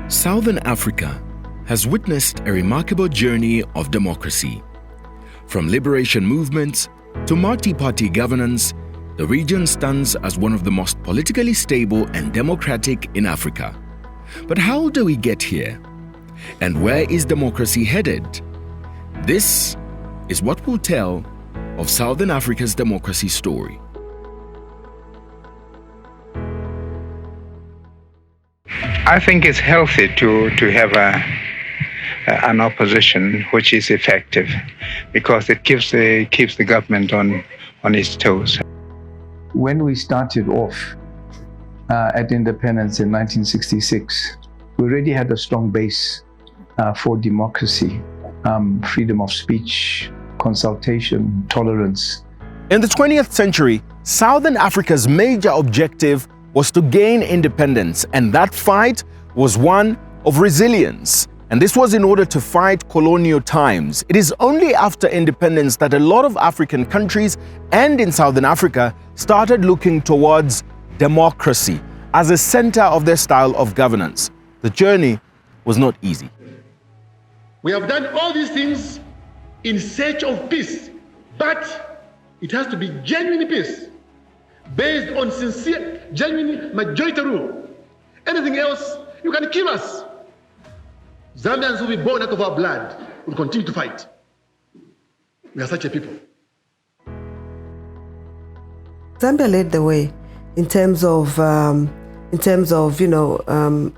Southern Africa has witnessed a remarkable journey of democracy. From liberation movements to multi-party governance, the region stands as one of the most politically stable and democratic in Africa. But how do we get here? And where is democracy headed? This is what we'll tell of Southern Africa's democracy story. I think it's healthy to have an opposition which is effective, because it keeps the government on its toes. When we started off at independence in 1966, we already had a strong base for democracy, freedom of speech, consultation, tolerance. In the 20th century, Southern Africa's major objective was to gain independence, and that fight was one of resilience. And this was in order to fight colonial times. It is only after independence that a lot of African countries, and in Southern Africa, started looking towards democracy as a center of their style of governance. The journey was not easy. We have done all these things in search of peace, but it has to be genuine peace, based on sincere, genuine majority rule. Anything else, you can kill us. Zambians will be born out of our blood, will continue to fight. We are such a people. Zambia led the way in terms of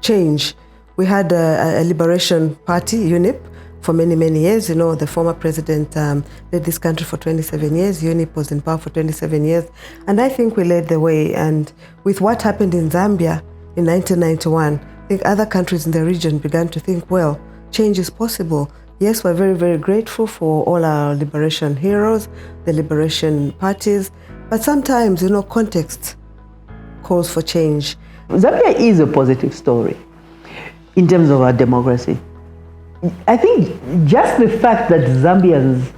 change. We had a liberation party, UNIP, for many years. The former president led this country for 27 years. UNIP was in power for 27 years. And I think we led the way. And with what happened in Zambia in 1991, I think other countries in the region began to think, well, change is possible. Yes, we're very grateful for all our liberation heroes, the liberation parties, but sometimes, context calls for change. Zambia is a positive story in terms of our democracy. I think just the fact that Zambians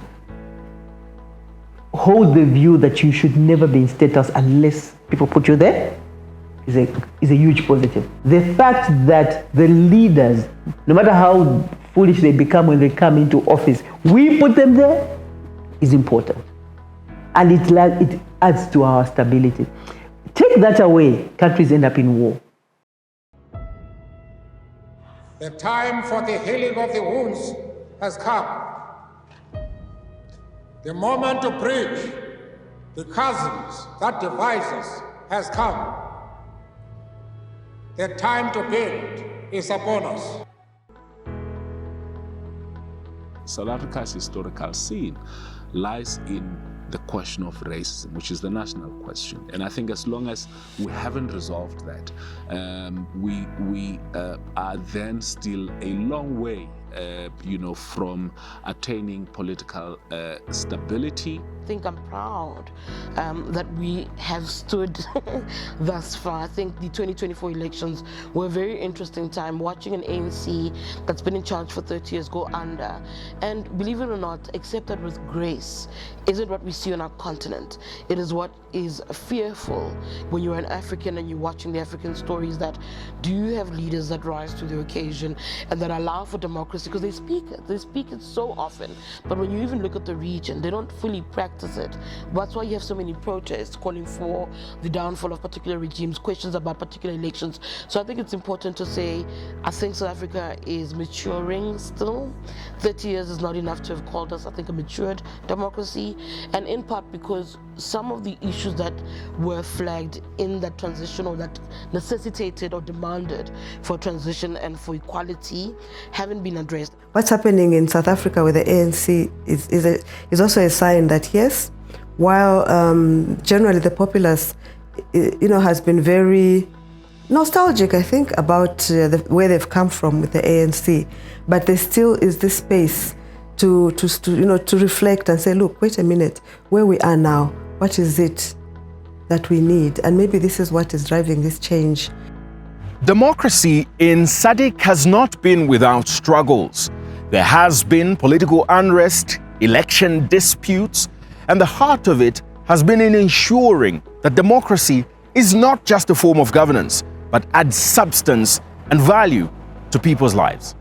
hold the view that you should never be in status unless people put you there is a huge positive. The fact that the leaders, no matter how foolish they become when they come into office, we put them there is important. And it adds to our stability. Take that away, countries end up in war. The time for the healing of the wounds has come. The moment to bridge the chasms that divide us has come. The time to build is upon us. South Africa's historical scene lies in the question of racism, which is the national question. And I think as long as we haven't resolved that, we are then still a long way from attaining political stability. I think I'm proud that we have stood thus far. I think the 2024 elections were a very interesting time, watching an ANC that's been in charge for 30 years go under. And believe it or not, accepted with grace isn't what we see on our continent. It is what is fearful when you're an African and you're watching the African stories, that do you have leaders that rise to the occasion and that allow for democracy? Because they speak it so often, but when you even look at the region, they don't fully practice it. That's why you have so many protests calling for the downfall of particular regimes, questions about particular elections. So I think it's important to say, I think South Africa is maturing still. 30 years is not enough to have called us, I think, a matured democracy, and in part because some of the issues that were flagged in that transition, or that necessitated or demanded for transition and for equality, haven't been addressed. What's happening in South Africa with the ANC is also a sign that, yes, while generally the populace has been very nostalgic, I think, about where they've come from with the ANC, but there still is this space to reflect and say, look, wait a minute, where we are now, what is it that we need? And maybe this is what is driving this change. Democracy in SADC has not been without struggles. There has been political unrest, election disputes, and the heart of it has been in ensuring that democracy is not just a form of governance, but adds substance and value to people's lives.